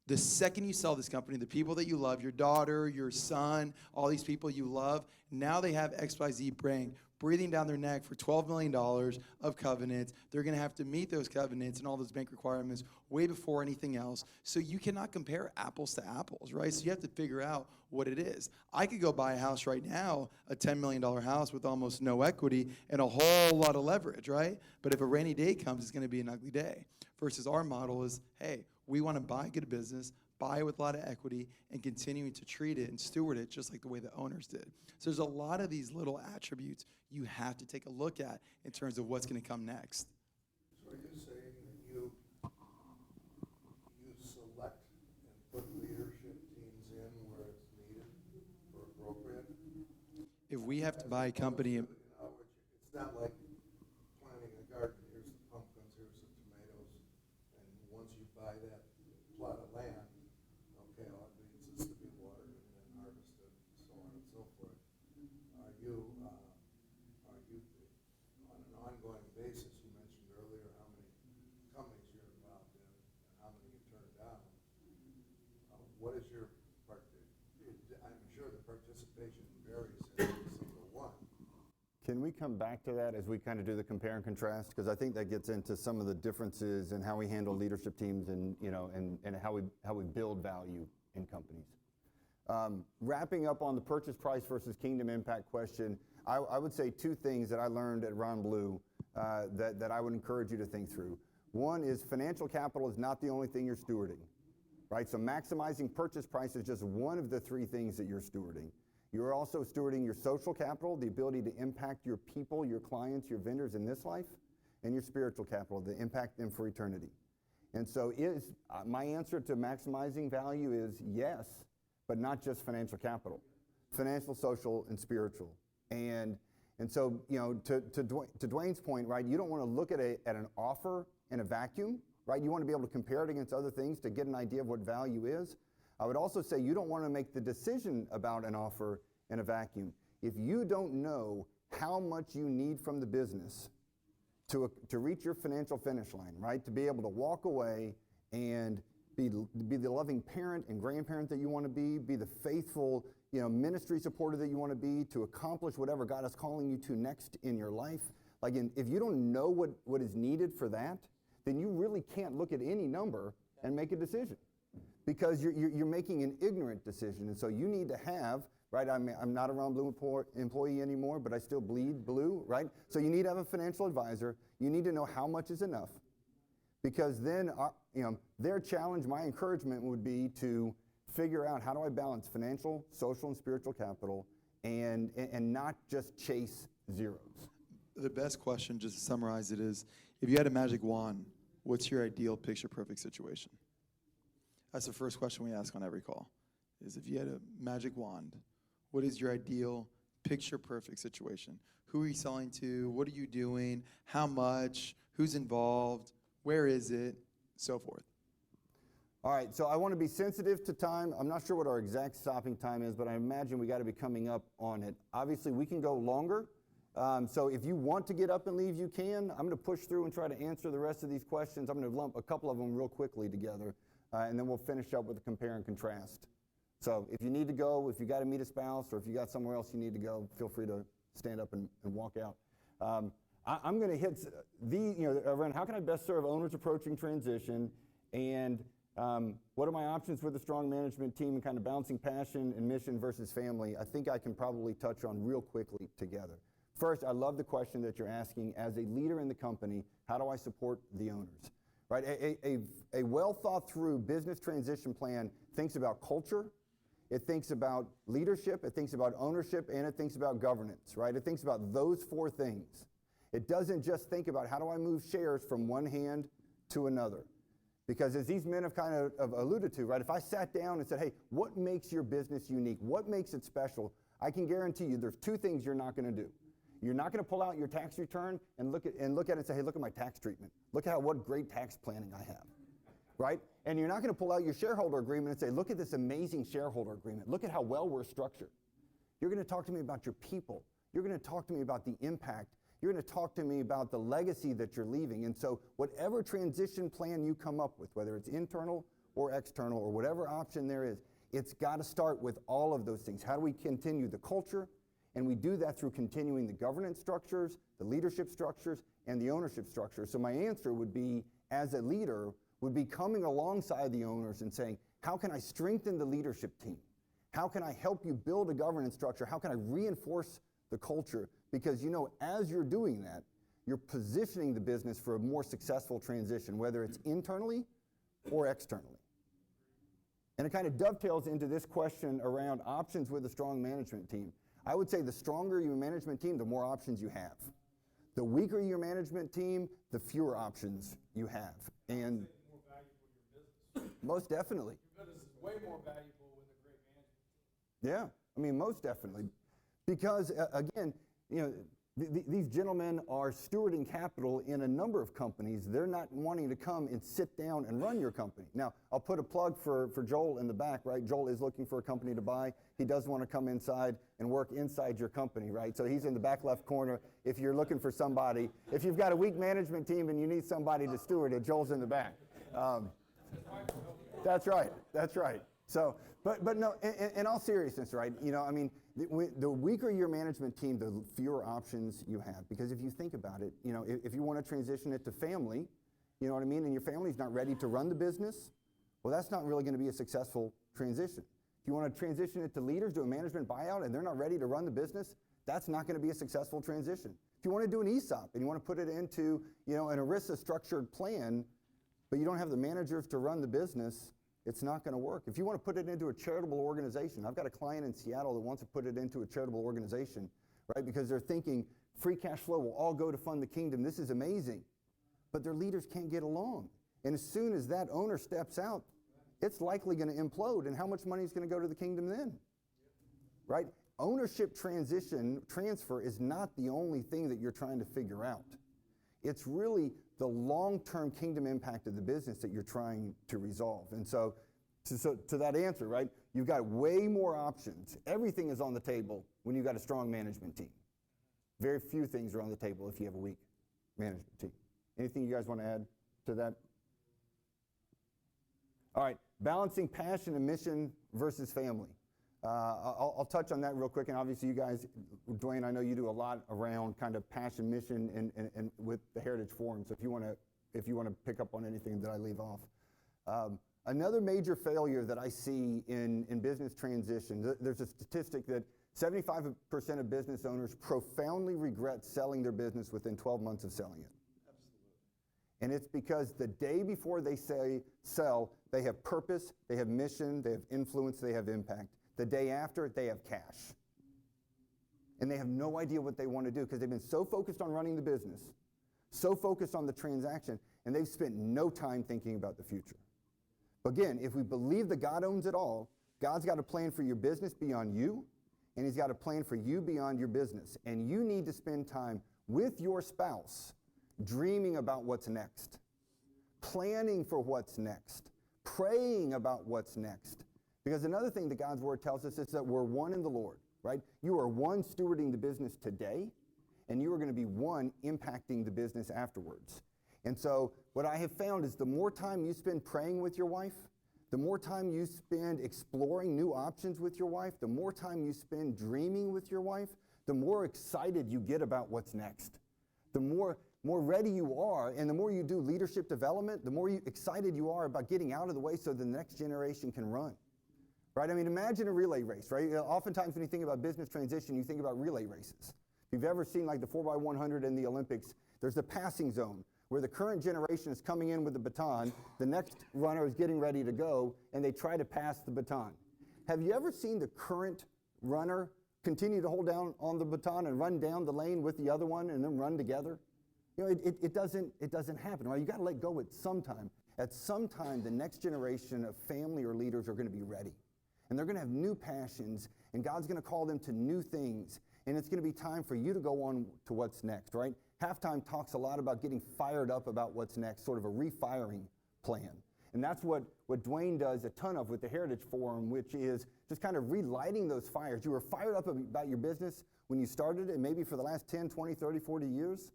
The second you sell this company, the people that you love, your daughter, your son, all these people you love, now they have XYZ breathing down their neck for $12 million of covenants. They're going to have to meet those covenants and all those bank requirements way before anything else. So you cannot compare apples to apples, right? So you have to figure out what it is. I could go buy a house right now, a $10 million house with almost no equity and a whole lot of leverage, right? But if a rainy day comes, it's going to be an ugly day. Versus our model is, hey, we want to buy good business, buy it with a lot of equity, and continuing to treat it and steward it just like the way the owners did. So there's a lot of these little attributes you have to take a look at in terms of what's going to come next. So are you saying that you select and put leadership teams in where it's needed or appropriate? If we have to buy a company, It's not like planting a garden. Here's the pumpkins, here's the tomatoes, and once you buy that plot of land, okay, all it needs is to be watered and then harvested, so on and so forth. Are you on an ongoing basis? You mentioned earlier how many companies you're involved in and how many you turn down. What is your part? I'm sure the participation varies in every single one. Can we come back to that as we kind of do the compare and contrast? Because I think that gets into some of the differences in how we handle leadership teams and how we build value in companies. Wrapping up on the purchase price versus kingdom impact question, I would say two things that I learned at Ron Blue that I would encourage you to think through. One is financial capital is not the only thing you're stewarding, right? So maximizing purchase price is just one of the 3 things that you're stewarding. You're also stewarding your social capital, the ability to impact your people, your clients, your vendors in this life, and your spiritual capital, to impact them for eternity. And so my answer to maximizing value is yes, but not just financial capital, financial, social, and spiritual. And so, to Dwayne's point, right, you don't want to look at an offer in a vacuum, right? You want to be able to compare it against other things to get an idea of what value is. I would also say you don't want to make the decision about an offer in a vacuum. If you don't know how much you need from the business to reach your financial finish line, right, to be able to walk away and be the loving parent and grandparent that you want to be the faithful, ministry supporter that you want to be, to accomplish whatever God is calling you to next in your life. If you don't know what is needed for that, then you really can't look at any number and make a decision. Because you're making an ignorant decision. And so you need to have, right, I'm not a Ron Blue employee anymore, but I still bleed blue, right? So you need to have a financial advisor. You need to know how much is enough. Because then, their challenge, my encouragement would be to figure out how do I balance financial, social, and spiritual capital and not just chase zeros. The best question, just to summarize it, is if you had a magic wand, what's your ideal picture-perfect situation? That's the first question we ask on every call, is if you had a magic wand, what is your ideal picture-perfect situation? Who are you selling to? What are you doing? How much? Who's involved? Where is it? So forth. All right, so I want to be sensitive to time. I'm not sure what our exact stopping time is, but I imagine we got to be coming up on it. Obviously, we can go longer. So if you want to get up and leave, you can. I'm going to push through and try to answer the rest of these questions. I'm going to lump a couple of them real quickly together, and then we'll finish up with a compare and contrast. So if you need to go, if you got to meet a spouse, or if you got somewhere else you need to go, feel free to stand up and walk out. I'm going to hit around how can I best serve owners approaching transition, and what are my options with a strong management team, and kind of balancing passion and mission versus family. I think I can probably touch on real quickly together. First, I love the question that you're asking. As a leader in the company, how do I support the owners? Right? A well thought through business transition plan thinks about culture, it thinks about leadership, it thinks about ownership, and it thinks about governance, right? It thinks about those four things. It doesn't just think about how do I move shares from one hand to another. Because as these men have kind of alluded to, right, if I sat down and said, hey, what makes your business unique? What makes it special? I can guarantee you there's two things you're not going to do. You're not going to pull out your tax return and look at it and say, hey, look at my tax treatment. Look at what great tax planning I have, right? And you're not going to pull out your shareholder agreement and say, look at this amazing shareholder agreement. Look at how well we're structured. You're going to talk to me about your people. You're going to talk to me about the impact. You're going to talk to me about the legacy that you're leaving. And so whatever transition plan you come up with, whether it's internal or external or whatever option there is, it's got to start with all of those things. How do we continue the culture? And we do that through continuing the governance structures, the leadership structures, and the ownership structures. So my answer would be, as a leader, would be coming alongside the owners and saying, how can I strengthen the leadership team? How can I help you build a governance structure? How can I reinforce the culture? Because as you're doing that, you're positioning the business for a more successful transition, whether it's internally or externally. And it kind of dovetails into this question around options with a strong management team. I would say the stronger your management team, the more options you have. The weaker your management team, the fewer options you have. And More valuable your business. most definitely. Your business is way more valuable with a great management team. Yeah, I mean, most definitely. Because again, these gentlemen are stewarding capital in a number of companies. They're not wanting to come and sit down and run your company. Now, I'll put a plug for Joel in the back, right? Joel is looking for a company to buy. He does want to come inside and work inside your company, right? So he's in the back left corner. If you're looking for somebody, if you've got a weak management team and you need somebody to steward it, Joel's in the back. That's right. That's right. So, but no, in all seriousness, right? The weaker your management team, the fewer options you have. Because if you think about it, if you want to transition it to family, you know what I mean, and your family's not ready to run the business, well, that's not really going to be a successful transition. If you want to transition it to leaders, do a management buyout, and they're not ready to run the business, that's not going to be a successful transition. If you want to do an ESOP and you want to put it into, an ERISA structured plan, but you don't have the managers to run the business, it's not going to work. If you want to put it into a charitable organization, I've got a client in Seattle that wants to put it into a charitable organization, right? Because they're thinking free cash flow will all go to fund the kingdom. This is amazing. But their leaders can't get along. And as soon as that owner steps out, it's likely going to implode. And how much money is going to go to the kingdom then? Right? Ownership transfer is not the only thing that you're trying to figure out. It's really the long-term kingdom impact of the business that you're trying to resolve. And so to that answer, right, you've got way more options. Everything is on the table when you've got a strong management team. Very few things are on the table if you have a weak management team. Anything you guys want to add to that? All right, balancing passion and mission versus family. I'll touch on that real quick, and obviously you guys, Dwayne, I know you do a lot around kind of passion, mission, and with the Heritage Forum. So if you want to pick up on anything that I leave off, another major failure that I see in business transition. There's a statistic that 75% of business owners profoundly regret selling their business within 12 months of selling it. Absolutely. And it's because the day before they sell, they have purpose, they have mission, they have influence, they have impact. The day after, they have cash. And they have no idea what they want to do because they've been so focused on running the business, so focused on the transaction, and they've spent no time thinking about the future. But again, if we believe that God owns it all, God's got a plan for your business beyond you, and He's got a plan for you beyond your business. And you need to spend time with your spouse dreaming about what's next, planning for what's next, praying about what's next. Because another thing that God's word tells us is that we're one in the Lord, right? You are one stewarding the business today, and you are going to be one impacting the business afterwards. And so what I have found is the more time you spend praying with your wife, the more time you spend exploring new options with your wife, the more time you spend dreaming with your wife, the more excited you get about what's next. The more ready you are, and the more you do leadership development, the more excited you are about getting out of the way so the next generation can run. Right? I mean, imagine a relay race, right? Oftentimes when you think about business transition, you think about relay races. If you've ever seen like the 4x100 in the Olympics, there's the passing zone where the current generation is coming in with the baton, the next runner is getting ready to go, and they try to pass the baton. Have you ever seen the current runner continue to hold down on the baton and run down the lane with the other one and then run together? You know, it doesn't happen, right? You got to let go at some time. At some time, the next generation of family or leaders are going to be ready. And they're going to have new passions, and God's going to call them to new things. And it's going to be time for you to go on to what's next, right? Halftime talks a lot about getting fired up about what's next, sort of a refiring plan. And that's what Dwayne does a ton of with the Heritage Forum, which is just kind of relighting those fires. You were fired up about your business when you started it, maybe for the last 10, 20, 30, 40 years.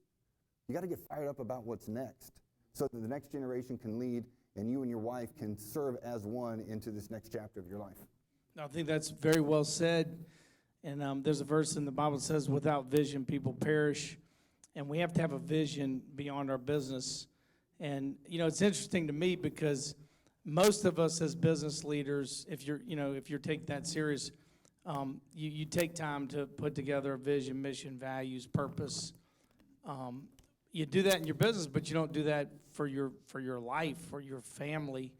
You got to get fired up about what's next so that the next generation can lead and you and your wife can serve as one into this next chapter of your life. I think that's very well said. And there's a verse in the Bible that says, without vision, people perish. And we have to have a vision beyond our business. And, you know, it's interesting to me because most of us as business leaders, if you're taking that serious, you take time to put together a vision, mission, values, purpose. You do that in your business, but you don't do that for your life, for your family.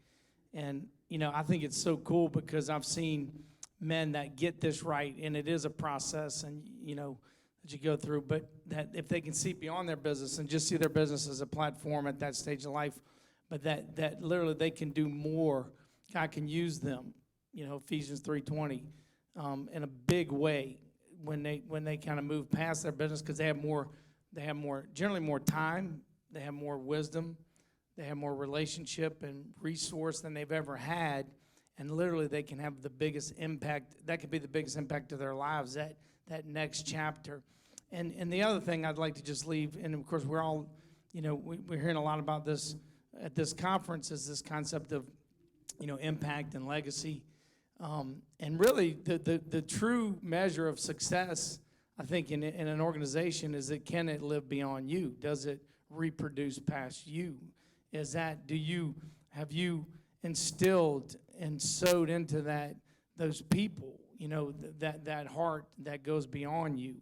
And, you know, I think it's so cool because I've seen men that get this right, and it is a process, and, you know, that you go through, but that if they can see beyond their business and just see their business as a platform at that stage of life, but that literally they can do more. God can use them, you know, Ephesians 3:20, in a big way when they kind of move past their business because they have generally more time, they have more wisdom, they have more relationship and resource than they've ever had, and literally they can have the biggest impact. That could be the biggest impact of their lives, that next chapter. And the other thing I'd like to just leave, and of course we're all, you know, we're hearing a lot about this at this conference, is this concept of, you know, impact and legacy. And really the true measure of success, I think, in an organization is that can it live beyond you? Does it reproduce past you? Have you instilled and sowed into those people, you know, that heart that goes beyond you,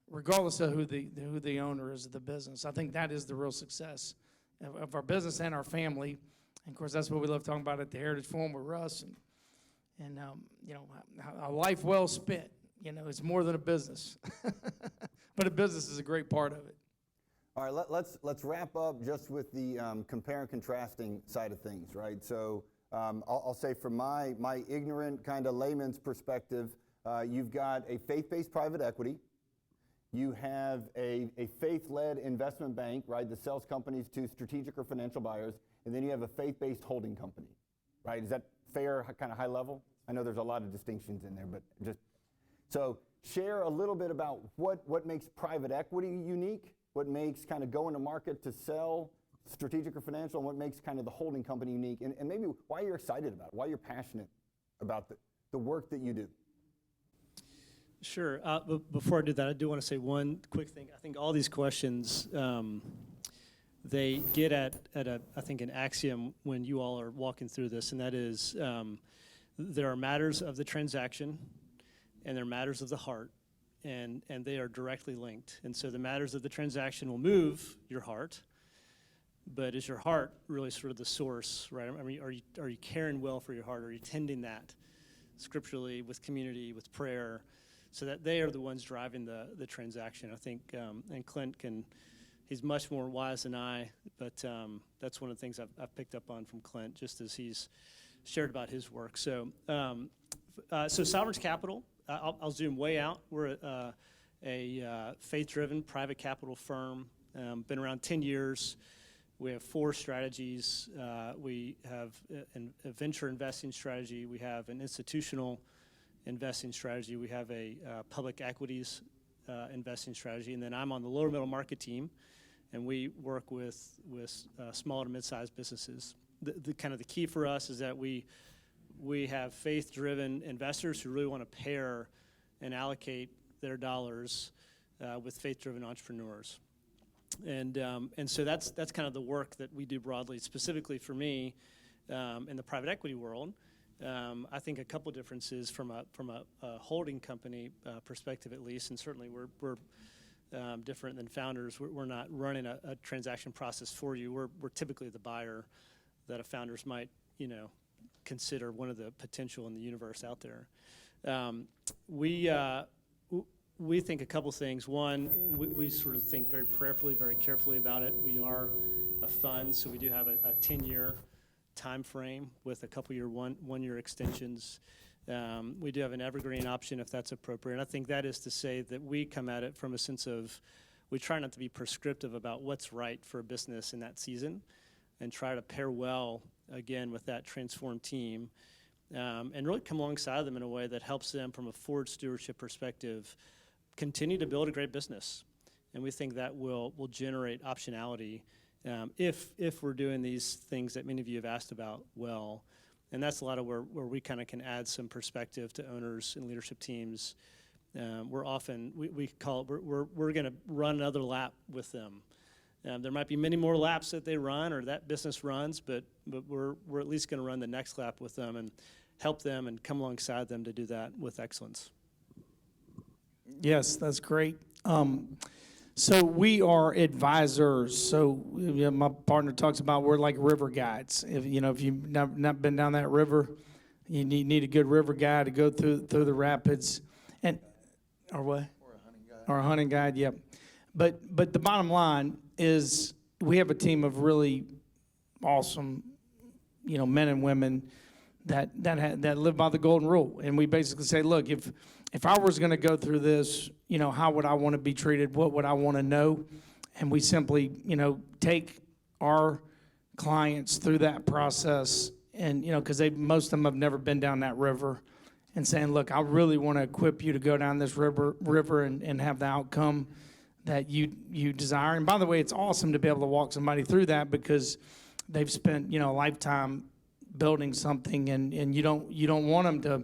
regardless of who the owner is of the business. I think that is the real success of our business and our family. And of course, that's what we love talking about at the Heritage Forum with Russ. And you know, a life well spent. You know, it's more than a business, but a business is a great part of it. All right, let's wrap up just with the compare and contrasting side of things, right? So I'll say from my ignorant kind of layman's perspective, you've got a faith-based private equity. You have a faith-led investment bank, right, that sells companies to strategic or financial buyers, and then you have a faith-based holding company, right? Is that fair, kind of high level? I know there's a lot of distinctions in there, but just so share a little bit about what makes private equity unique, what makes kind of going to market to sell strategic or financial, and what makes kind of the holding company unique, and maybe why you're excited about it, why you're passionate about the work that you do. Sure. But before I do that, I do want to say one quick thing. I think all these questions, they get at I think an axiom when you all are walking through this, and that is there are matters of the transaction and there are matters of the heart, and they are directly linked. And so the matters of the transaction will move your heart, but is your heart really sort of the source, right? I mean, are you caring well for your heart? Are you tending that scripturally with community, with prayer, so that they are the ones driving the transaction? I think, and Clint he's much more wise than I, but that's one of the things I've picked up on from Clint, just as he's shared about his work. So Sovereign's Capital, I'll zoom way out. We're a faith-driven private capital firm, been around 10 years. We have 4 strategies. We have a venture investing strategy. We have an institutional investing strategy. We have a public equities investing strategy. And then I'm on the lower middle market team, and we work with small to mid-sized businesses. The kind of the key for us is that we have faith-driven investors who really want to pair and allocate their dollars with faith-driven entrepreneurs. And so that's kind of the work that we do broadly. Specifically for me, in the private equity world, I think a couple differences from a holding company perspective, at least, and certainly we're different than founders. We're not running a transaction process for you. We're typically the buyer that a founders might, consider one of the potential in the universe out there. We think a couple things. One, we sort of think very prayerfully, very carefully about it. We are a fund, so we do have a 10-year time frame with a couple-year, one-year extensions. We do have an evergreen option if that's appropriate. And I think that is to say that we come at it from a sense of we try not to be prescriptive about what's right for a business in that season and try to pair well, again, with that transformed team and really come alongside them in a way that helps them from a forward stewardship perspective continue to build a great business. And we think that will generate optionality if we're doing these things that many of you have asked about well. And that's a lot of where we kind of can add some perspective to owners and leadership teams. We're often, we call it, we're going to run another lap with them. There might be many more laps that they run or that business runs, but we're at least going to run the next lap with them and help them and come alongside them to do that with excellence. Yes, that's great. So we are advisors. So my partner talks about we're like river guides. If you've not been down that river, you need a good river guide to go through the rapids. Or what? Or a hunting guide. Or a hunting guide, yep. But the bottom line is we have a team of really awesome, men and women that live by the golden rule. And we basically say, look, if I was going to go through this, how would I want to be treated? What would I want to know? And we simply, take our clients through that process and, because most of them have never been down that river and saying, look, I really want to equip you to go down this river and have the outcome that you desire. And by the way, it's awesome to be able to walk somebody through that because they've spent, a lifetime building something and you don't want them to,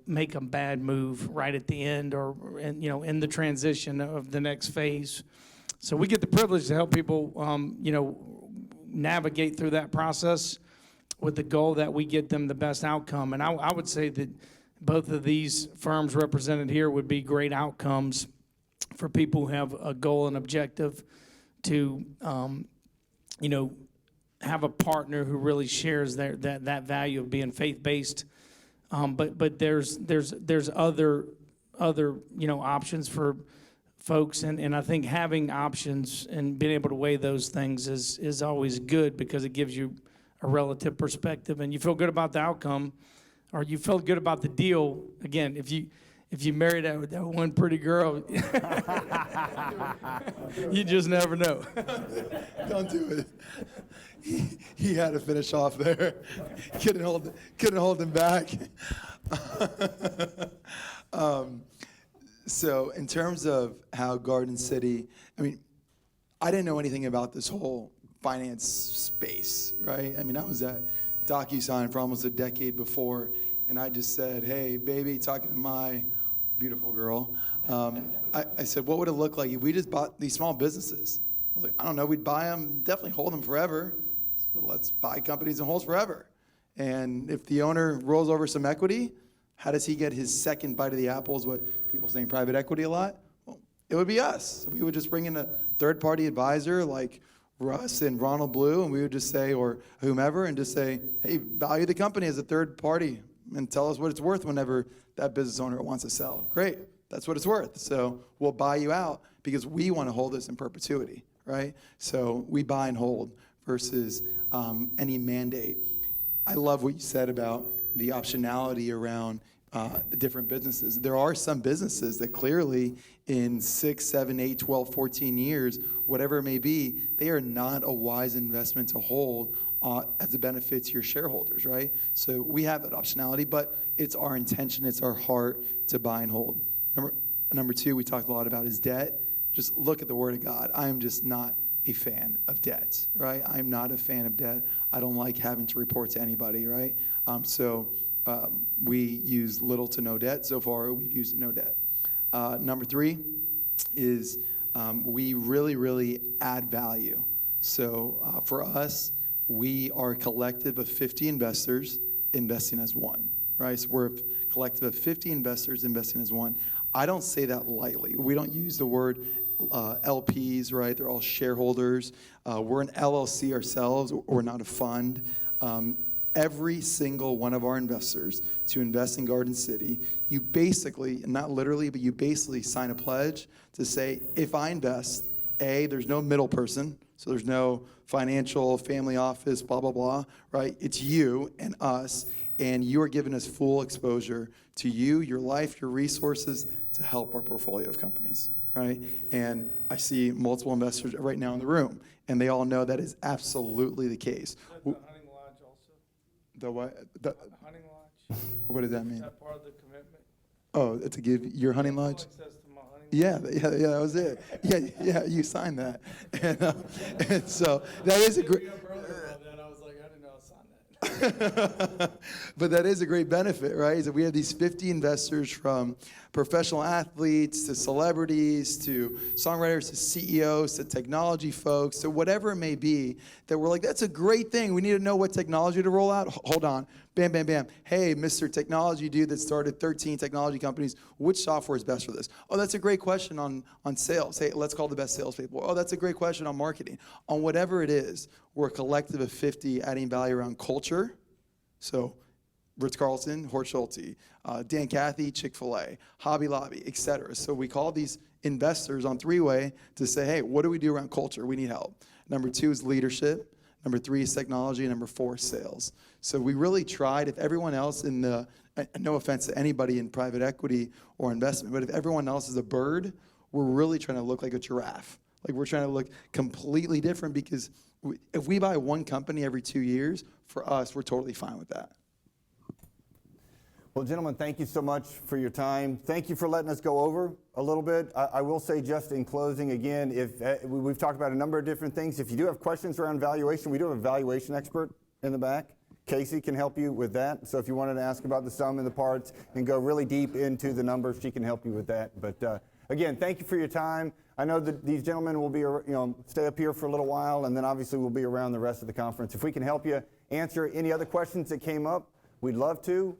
make a bad move right at the end or, in the transition of the next phase. So we get the privilege to help people, navigate through that process with the goal that we get them the best outcome. And I would say that both of these firms represented here would be great outcomes for people who have a goal and objective to, have a partner who really shares that value of being faith-based. But there's other options for folks, and I think having options and being able to weigh those things is always good because it gives you a relative perspective, and you feel good about the outcome, or you feel good about the deal. Again, if you marry that one pretty girl, you just never know. Don't do it. He had to finish off there. Couldn't hold him back. So in terms of how Garden City, I didn't know anything about this whole finance space, right? I was at DocuSign for almost a decade before, and I just said, hey, baby, talking to my beautiful girl, I said, what would it look like if we just bought these small businesses? I was like, I don't know, we'd buy them, definitely hold them forever. So let's buy companies and hold forever. And if the owner rolls over some equity, how does he get his second bite of the apple is what people say in private equity a lot. Well, it would be us. We would just bring in a third-party advisor like Russ and Ronald Blue, and we would just say, or whomever, and just say, hey, value the company as a third party and tell us what it's worth whenever that business owner wants to sell. Great, that's what it's worth. So we'll buy you out because we want to hold this in perpetuity, right? So we buy and hold versus any mandate. I love what you said about the optionality around different businesses. There are some businesses that clearly in 6, 7, 8, 12, 14 years, whatever it may be, they are not a wise investment to hold as a benefit to your shareholders, right? So we have that optionality, but it's our intention, it's our heart to buy and hold. Number two, we talked a lot about is debt. Just look at the Word of God. I am just not a fan of debt, right? I'm not a fan of debt. I don't like having to report to anybody, right? We use little to no debt. So far, we've used no debt. Number three is we really, really add value. So for us, we are a collective of 50 investors investing as one, right? So we're a collective of 50 investors investing as one. I don't say that lightly. We don't use the word LPs, right? They're all shareholders. We're an LLC ourselves. We're not a fund. Every single one of our investors to invest in Garden City, you basically, not literally, but you basically sign a pledge to say, if I invest, A, there's no middle person, so there's no financial, family office, blah, blah, blah, right? It's you and us, and you are giving us full exposure to you, your life, your resources to help our portfolio of companies, right? And I see multiple investors right now in the room, and they all know that is absolutely the case. The hunting lodge also? The what? The hunting lodge? What does that mean? Is that part of the commitment? Oh, to give your hunting lodge? Access to my hunting Yeah, that was it. Yeah, you signed that. And so that is a great. I was like, I didn't know I signed that. But that is a great benefit, right? Is that we have these 50 investors from professional athletes to celebrities to songwriters to CEOs to technology folks to whatever it may be that we're like, that's a great thing. We need to know what technology to roll out. Hold on. Bam, bam, bam. Hey, Mr. Technology dude that started 13 technology companies, which software is best for this? Oh, that's a great question on sales. Hey, let's call the best salespeople. Oh, that's a great question on marketing. On whatever it is, we're a collective of 50 adding value around culture. So Ritz-Carlton, Hort Schulte, Dan Cathy, Chick-fil-A, Hobby Lobby, et cetera. So we call these investors on three-way to say, hey, what do we do around culture? We need help. Number 2 is leadership. Number 3 is technology. Number 4 is sales. So we really tried, if everyone else in the, no offense to anybody in private equity or investment, but if everyone else is a bird, we're really trying to look like a giraffe. Like we're trying to look completely different because if we buy one company every 2 years, for us, we're totally fine with that. Well, gentlemen, thank you so much for your time. Thank you for letting us go over a little bit. I will say just in closing, again, if we've talked about a number of different things. If you do have questions around valuation, we do have a valuation expert in the back. Casey can help you with that. So if you wanted to ask about the sum and the parts and go really deep into the numbers, she can help you with that. But again, thank you for your time. I know that these gentlemen will be, stay up here for a little while, and then obviously we'll be around the rest of the conference. If we can help you answer any other questions that came up, we'd love to.